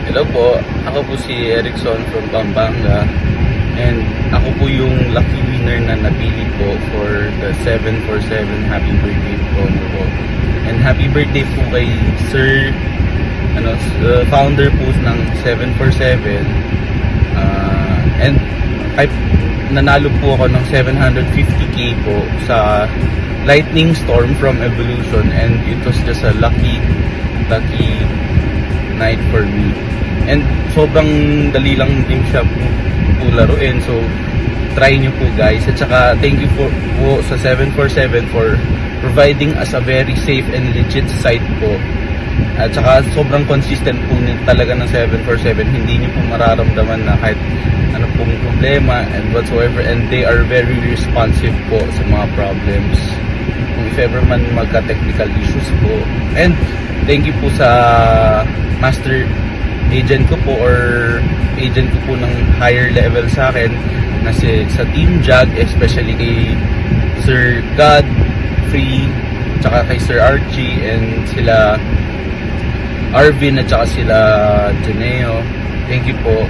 Hello po, ako po si Erickson from Pampanga, and ako po yung lucky winner na napili po for the 747 Happy Birthday promo po. And happy birthday po kay Sir, founder po ng 747. And nanalo po ako ng 750k po sa Lightning Storm from Evolution, and it was just a lucky night for me. And sobrang dali lang din siya po laruin, so try nyo po guys. At saka thank you po sa 747 for providing us a very safe and legit site po. At saka sobrang consistent po talaga ng 747. Hindi nyo po mararamdaman na kahit ano pong problema and whatsoever, and they are very responsive po sa mga problems kung if ever man magka-technical issues po. And thank you po sa master agent ko po, or agent ko po ng higher level sa akin, na sa Team Jag, especially kay Sir God Free, tsaka kay Sir Archie, and sila Arvin, at saka sila Juneo. Thank you po.